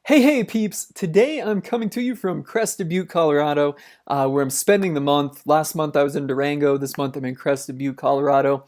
Hey peeps! Today I'm coming to you from Crested Butte, Colorado, where I'm spending the month. Last month I was in Durango. This month I'm in Crested Butte, Colorado.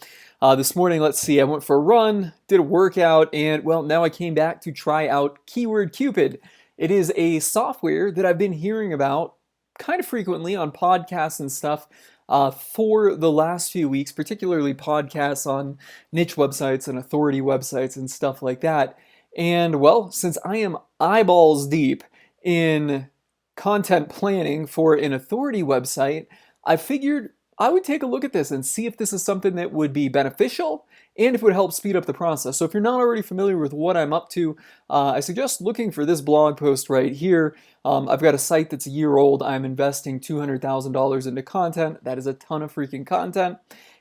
This morning, let's see, I went for a run, did a workout, and well, now I came back to try out Keyword Cupid. It is a software that I've been hearing about kind of frequently on podcasts and stuff for the last few weeks, particularly podcasts on niche websites and authority websites and stuff like that. And well, since I am eyeballs deep in content planning for an authority website, I figured I would take a look at this and see if this is something that would be beneficial and if it would help speed up the process. So if you're not already familiar with what I'm up to, I suggest looking for this blog post right here. I've got a site that's a year old. I'm investing $200,000 into content. That is a ton of freaking content.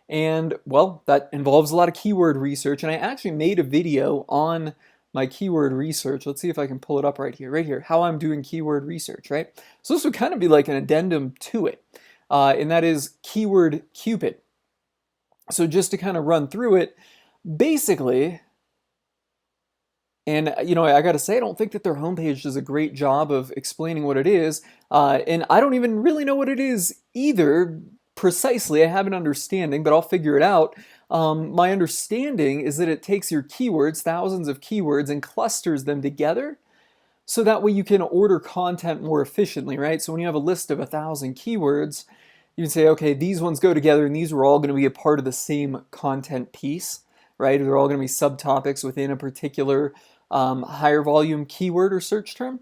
And well, that involves a lot of keyword research. And I actually made a video on my keyword research. Let's see if I can pull it up right here, how I'm doing keyword research, right? So this would kind of be like an addendum to it, and that is Keyword Cupid. So just to kind of run through it, basically, and I got to say, I don't think that their homepage does a great job of explaining what it is, and I don't even really know what it is either precisely. I have an understanding, but I'll figure it out. My understanding is that it takes your keywords, thousands of keywords, and clusters them together so that way you can order content more efficiently, right? So when you have a list of 1,000 keywords, you can say, okay, these ones go together and these are all going to be a part of the same content piece, right? They're all going to be subtopics within a particular higher volume keyword or search term.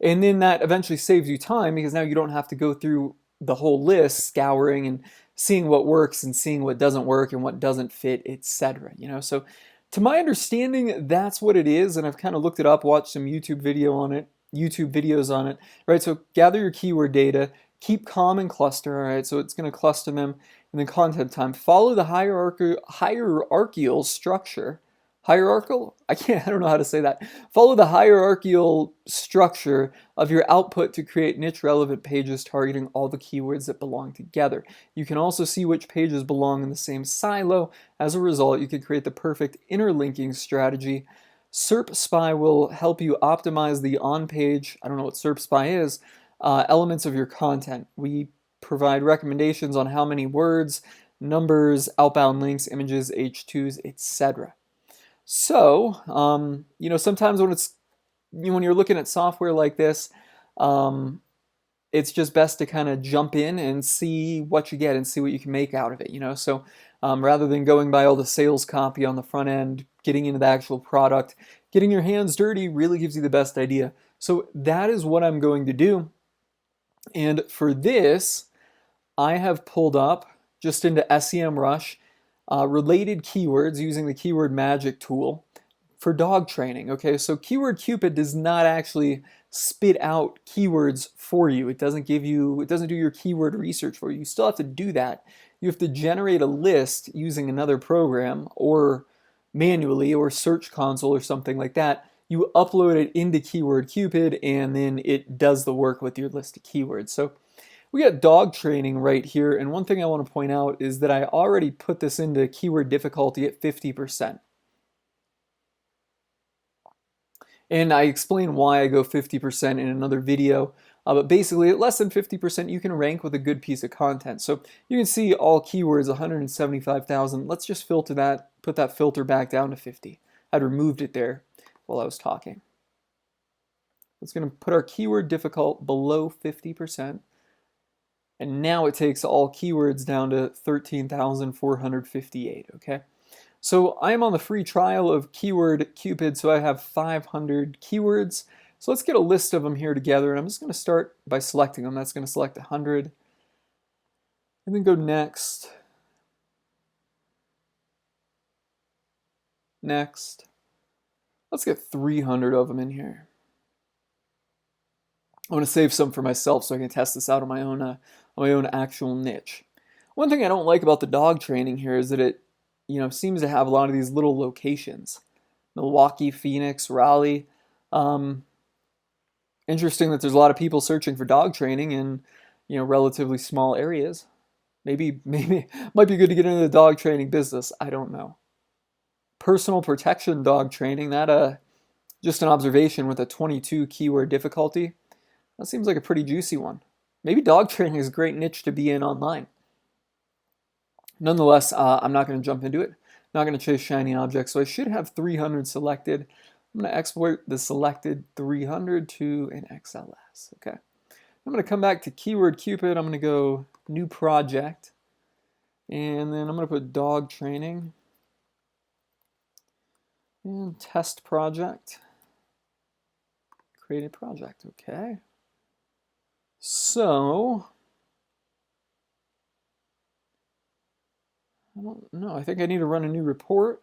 And then that eventually saves you time because now you don't have to go through the whole list, scouring and seeing what works and seeing what doesn't work and what doesn't fit, etc. So to my understanding, that's what it is, and I've kind of looked it up, watched some YouTube videos on it, right? So gather your keyword data, keep calm and cluster, all right? So it's going to cluster them, and then content time. Follow the hierarchical structure. Hierarchical? I don't know how to say that. Follow the hierarchical structure of your output to create niche relevant pages targeting all the keywords that belong together. You can also see which pages belong in the same silo. As a result, you can create the perfect interlinking strategy. SERP Spy will help you optimize the on-page, I don't know what SERP Spy is, elements of your content. We provide recommendations on how many words, numbers, outbound links, images, H2s, etc. So, sometimes when you're looking at software like this, it's just best to kind of jump in and see what you get and see what you can make out of it, So, rather than going by all the sales copy on the front end, getting into the actual product, getting your hands dirty really gives you the best idea. So that is what I'm going to do. And for this, I have pulled up just into SEMrush related keywords using the keyword magic tool for dog training. Okay, so Keyword Cupid does not actually spit out keywords for you. It doesn't do your keyword research for you. You still have to do that. You have to generate a list using another program or manually or Search Console or something like that. You upload it into Keyword Cupid and then it does the work with your list of keywords. So we got dog training right here, and one thing I want to point out is that I already put this into keyword difficulty at 50%. And I explain why I go 50% in another video, but basically at less than 50% you can rank with a good piece of content. So you can see all keywords, 175,000. Let's just filter that, put that filter back down to 50. I'd removed it there while I was talking. It's going to put our keyword difficult below 50%. And now it takes all keywords down to 13,458, okay? So I am on the free trial of Keyword Cupid, so I have 500 keywords. So let's get a list of them here together, and I'm just going to start by selecting them. That's going to select 100, and then go next. Next. Let's get 300 of them in here. I want to save some for myself so I can test this out on my own actual niche. One thing I don't like about the dog training here is that it, seems to have a lot of these little locations. Milwaukee, Phoenix, Raleigh. Interesting that there's a lot of people searching for dog training in, relatively small areas. Maybe might be good to get into the dog training business. I don't know. Personal protection dog training, that Just an observation with a 22 keyword difficulty. That seems like a pretty juicy one. Maybe dog training is a great niche to be in online. Nonetheless, I'm not going to jump into it. Not going to chase shiny objects, so I should have 300 selected. I'm going to export the selected 300 to an XLS. Okay. I'm going to come back to keyword Cupid. I'm going to go new project, and then I'm going to put dog training and test project. Create a project. Okay. So I don't know. I think I need to run a new report.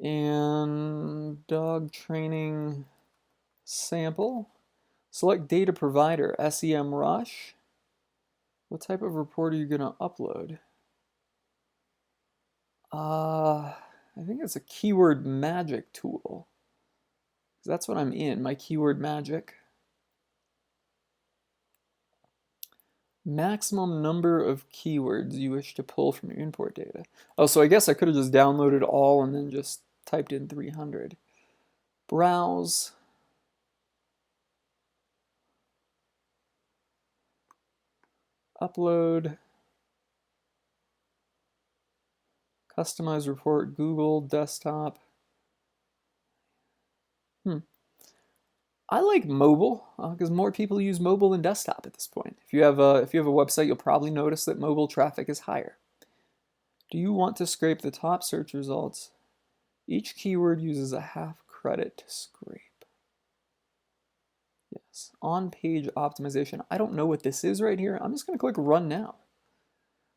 And dog training sample. Select data provider, SEMrush. What type of report are you going to upload? I think it's a keyword magic tool. That's what I'm in, my keyword magic. Maximum number of keywords you wish to pull from your import data. Oh, so I guess I could have just downloaded all and then just typed in 300. Browse. Upload. Customize report, Google, desktop. I like mobile because more people use mobile than desktop at this point. If you have a website, you'll probably notice that mobile traffic is higher. Do you want to scrape the top search results? Each keyword uses a half credit to scrape. Yes, on-page optimization. I don't know what this is right here. I'm just going to click Run Now.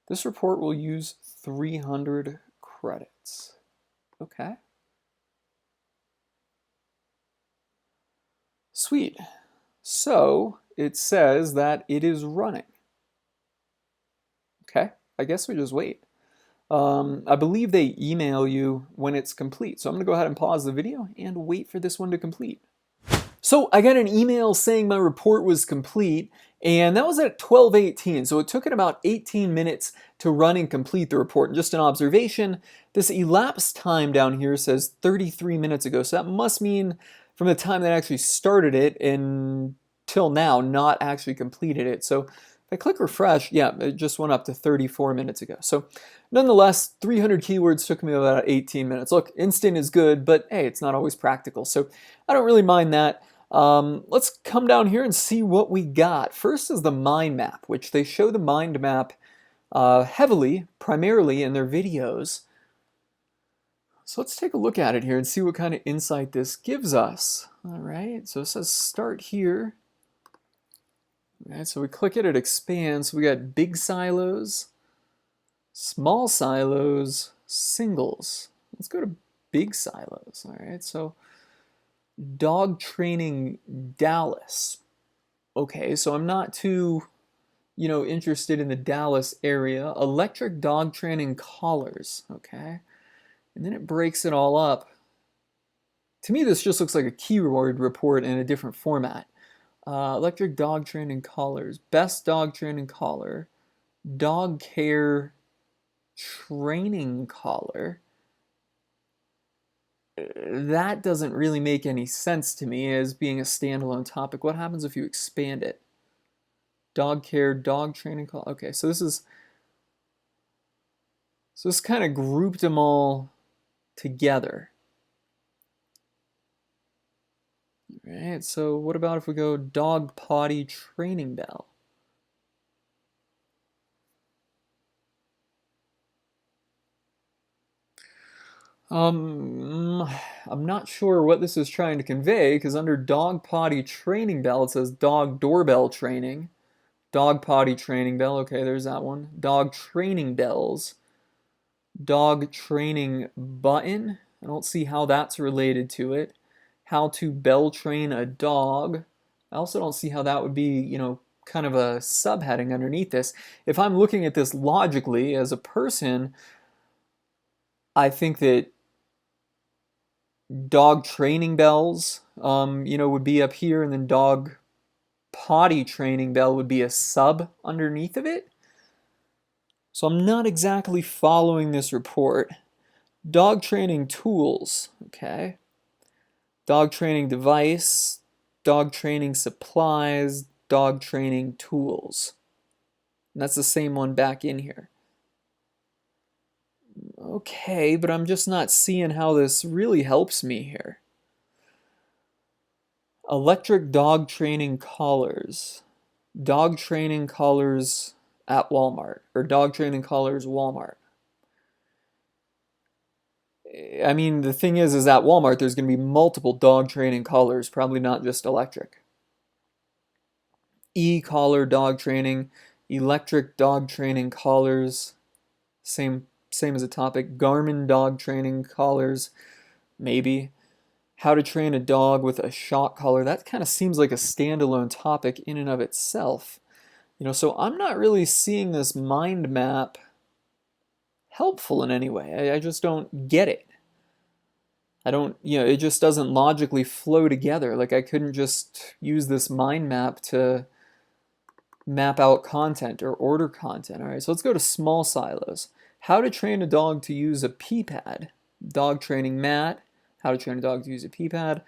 This report will use 300 credits. Okay. Sweet. So it says that it is running. Okay, I guess we just wait. I believe they email you when it's complete. So I'm going to go ahead and pause the video and wait for this one to complete. So I got an email saying my report was complete, and that was at 12:18. So it took it about 18 minutes to run and complete the report. And just an observation, this elapsed time down here says 33 minutes ago. So that must mean from the time that I actually started it until now, not actually completed it. So if I click refresh, yeah, it just went up to 34 minutes ago. So nonetheless, 300 keywords took me about 18 minutes. Look, instant is good, but hey, it's not always practical. So I don't really mind that. Let's come down here and see what we got. First is the mind map, which they show the mind map heavily, primarily in their videos. So let's take a look at it here and see what kind of insight this gives us. All right, so it says start here. All right, so we click it, it expands. So we got big silos, small silos, singles. Let's go to big silos. All right, so dog training Dallas. Okay, so I'm not too, interested in the Dallas area. Electric dog training collars. Okay, and then it breaks it all up. To me, this just looks like a keyword report in a different format. Electric dog training collars, best dog training collar, dog care training collar. That doesn't really make any sense to me as being a standalone topic. What happens if you expand it? Dog care, dog training collar. Okay, so this kind of grouped them all together. All right, so what about if we go dog potty training bell? I'm not sure what this is trying to convey because under dog potty training bell it says dog doorbell training, dog potty training bell. Okay, there's that one. Dog training bells, dog training button. I don't see how that's related to it. How to bell train a dog. I also don't see how that would be, kind of a subheading underneath this. If I'm looking at this logically as a person, I think that dog training bells, would be up here, and then dog potty training bell would be a sub underneath of it. So I'm not exactly following this report. Dog training tools, okay. Dog training device, dog training supplies, dog training tools. And that's the same one back in here. Okay, but I'm just not seeing how this really helps me here. Electric dog training collars. Dog training collars at Walmart. Or dog training collars Walmart. I mean, the thing is at Walmart, there's going to be multiple dog training collars, probably not just electric. E-collar dog training, electric dog training collars, same as a topic. Garmin dog training collars, maybe. How to train a dog with a shock collar. That kind of seems like a standalone topic in and of itself. So I'm not really seeing this mind map helpful in any way. I just don't get it. I don't, it just doesn't logically flow together. Like I couldn't just use this mind map to map out content or order content. All right, so let's go to small silos. How to train a dog to use a pee pad. Dog training mat. How to train a dog to use a pee pad.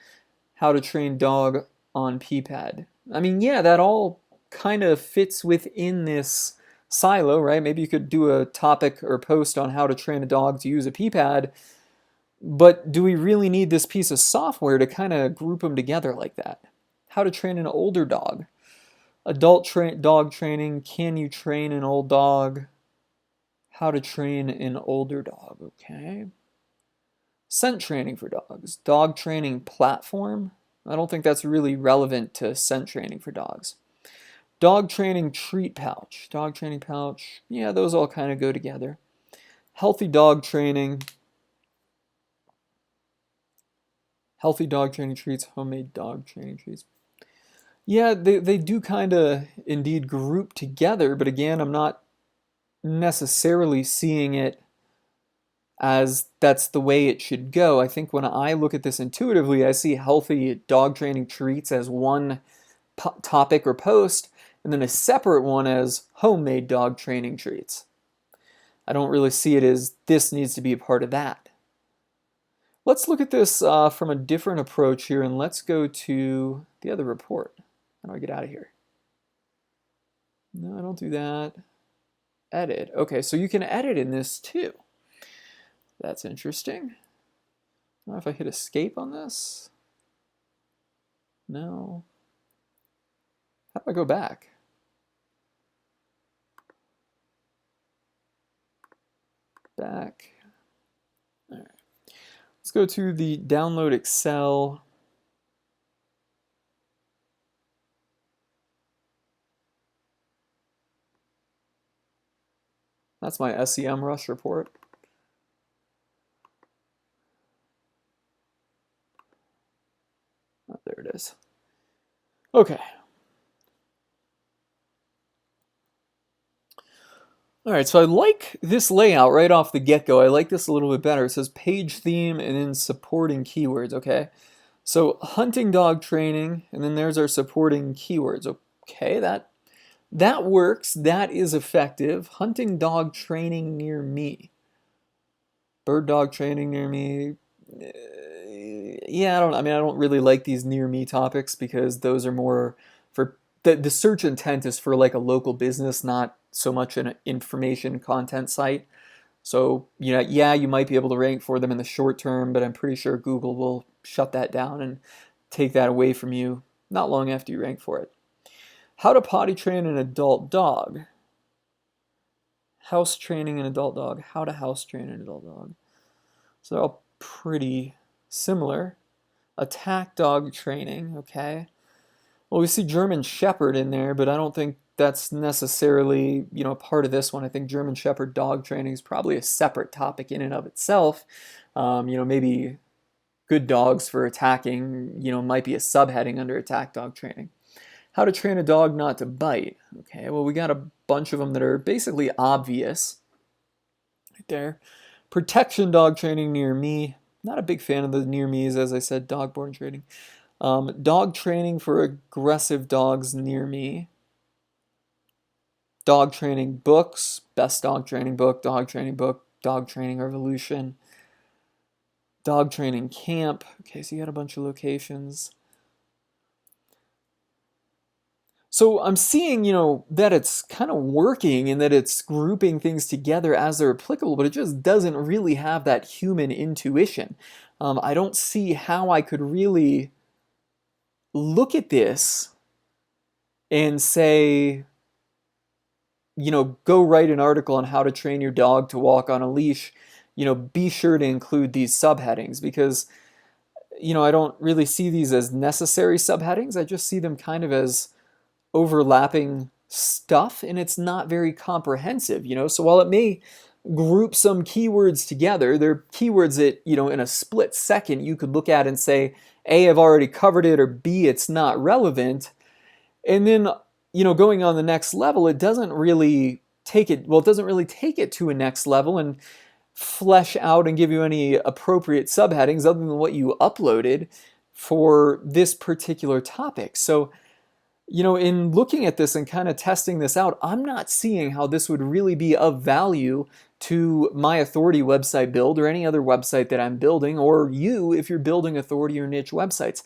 How to train dog on pee pad. I mean, yeah, that all kind of fits within this silo, right? Maybe you could do a topic or post on how to train a dog to use a pee pad, but do we really need this piece of software to kind of group them together like that? How to train an older dog. Adult dog training. Can you train an old dog? How to train an older dog. Okay. Scent training for dogs. Dog training platform. I don't think that's really relevant to scent training for dogs. Dog training treat pouch. Dog training pouch. Yeah, those all kind of go together. Healthy dog training. Healthy dog training treats. Homemade dog training treats. Yeah, they do kind of indeed group together, but again, I'm not necessarily seeing it as that's the way it should go. I think when I look at this intuitively, I see healthy dog training treats as one topic or post, and then a separate one as homemade dog training treats. I don't really see it as this needs to be a part of that. Let's look at this from a different approach here, and let's go to the other report. How do I get out of here? No, I don't do that. Edit. Okay, so you can edit in this too. That's interesting. I don't know if I hit escape on this. No. How do I go back? Back. All right. Let's go to the download Excel. That's my SEMrush report. Oh, there it is. Okay. All right, so I like this layout right off the get-go. I like this a little bit better. It says page theme and then supporting keywords, okay? So hunting dog training, and then there's our supporting keywords. Okay, that works. That is effective. Hunting dog training near me. Bird dog training near me. Yeah, I don't really like these near me topics because those are more for the search intent is for like a local business, not so much an information content site. So, yeah, you might be able to rank for them in the short term, but I'm pretty sure Google will shut that down and take that away from you not long after you rank for it. How to potty train an adult dog. House training an adult dog. How to house train an adult dog. So they're all pretty similar. Attack dog training, okay. Well, we see German Shepherd in there, but I don't think that's necessarily, part of this one. I think German Shepherd dog training is probably a separate topic in and of itself. Maybe good dogs for attacking, might be a subheading under attack dog training. How to train a dog not to bite. Okay, well, we got a bunch of them that are basically obvious. Right there. Protection dog training near me. Not a big fan of the near me's, as I said, dog born training. Dog training for aggressive dogs near me. Dog training books. Best dog training book, dog training revolution. Dog training camp. Okay, so you got a bunch of locations. So I'm seeing, that it's kind of working and that it's grouping things together as they're applicable, but it just doesn't really have that human intuition. I don't see how I could really look at this and say, go write an article on how to train your dog to walk on a leash. Be sure to include these subheadings because, I don't really see these as necessary subheadings. I just see them kind of as overlapping stuff, and it's not very comprehensive. So while it may group some keywords together, they're keywords that, in a split second you could look at and say, A, I've already covered it, or B, it's not relevant. And then, going on the next level, it doesn't really take it to a next level and flesh out and give you any appropriate subheadings other than what you uploaded for this particular topic. So, in looking at this and kind of testing this out, I'm not seeing how this would really be of value to my authority website build or any other website that I'm building, or you if you're building authority or niche websites.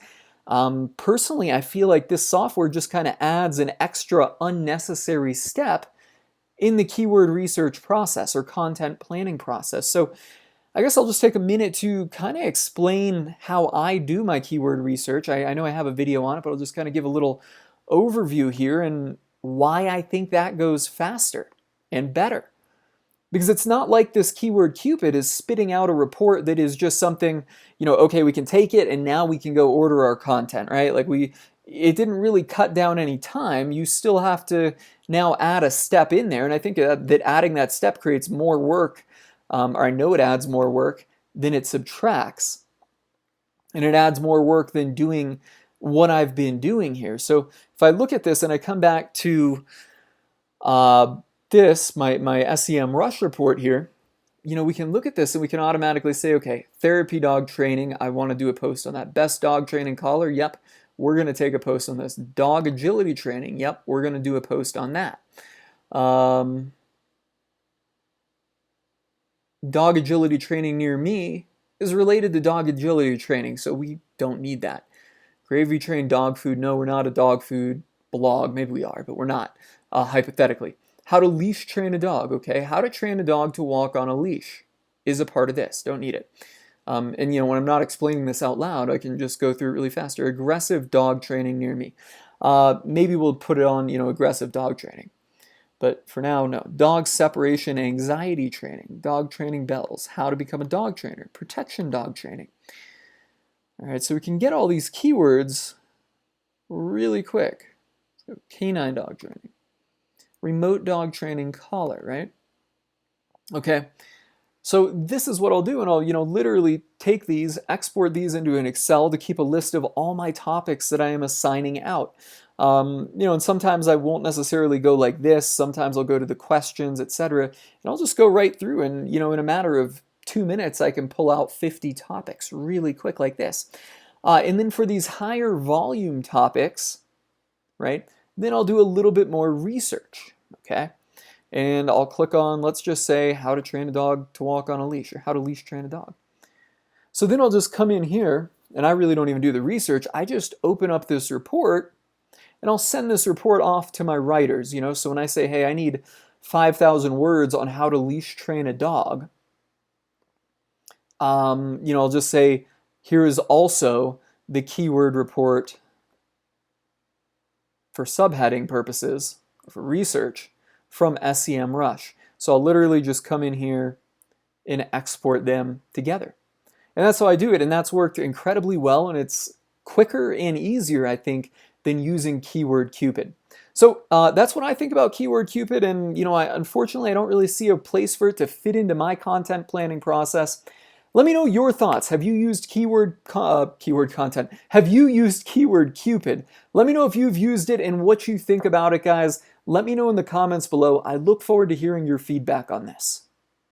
Personally, I feel like this software just kind of adds an extra unnecessary step in the keyword research process or content planning process. So I guess I'll just take a minute to kind of explain how I do my keyword research. I know I have a video on it, but I'll just kind of give a little overview here and why I think that goes faster and better. Because it's not like this keyword Cupid is spitting out a report that is just something, okay, we can take it and now we can go order our content, right? Like it didn't really cut down any time. You still have to now add a step in there. And I think that adding that step creates more work, or I know it adds more work than it subtracts. And it adds more work than doing what I've been doing here. So if I look at this and I come back to my SEM Rush report here, we can look at this and we can automatically say, okay, therapy dog training, I want to do a post on that. Best dog training collar, yep, we're going to take a post on this. Dog agility training, yep, we're going to do a post on that. Dog agility training near me is related to dog agility training, so we don't need that. Gravy trained dog food, no, we're not a dog food blog. Maybe we are, but we're not, hypothetically. How to leash train a dog, okay? How to train a dog to walk on a leash is a part of this. Don't need it. And when I'm not explaining this out loud, I can just go through it really faster. Aggressive dog training near me. Maybe we'll put it on, aggressive dog training. But for now, no. Dog separation anxiety training. Dog training bells. How to become a dog trainer. Protection dog training. All right, so we can get all these keywords really quick. So canine dog training. Remote dog training collar, right? Okay, so this is what I'll do, and I'll literally take these, export these into an Excel to keep a list of all my topics that I am assigning out. And sometimes I won't necessarily go like this. Sometimes I'll go to the questions, etc. And I'll just go right through, and in a matter of 2 minutes, I can pull out 50 topics really quick like this. And then for these higher volume topics, right, then I'll do a little bit more research, okay? And I'll click on, let's just say, how to train a dog to walk on a leash, or how to leash train a dog. So then I'll just come in here, and I really don't even do the research. I just open up this report, and I'll send this report off to my writers, So when I say, hey, I need 5,000 words on how to leash train a dog, I'll just say, here is also the keyword report for subheading purposes, for research, from SEM Rush. So I'll literally just come in here and export them together. And that's how I do it, and that's worked incredibly well, and it's quicker and easier, I think, than using Keyword Cupid. So that's what I think about Keyword Cupid, and unfortunately I don't really see a place for it to fit into my content planning process. Let me know your thoughts. Have you used keyword content? Have you used Keyword Cupid? Let me know if you've used it and what you think about it, guys. Let me know in the comments below. I look forward to hearing your feedback on this.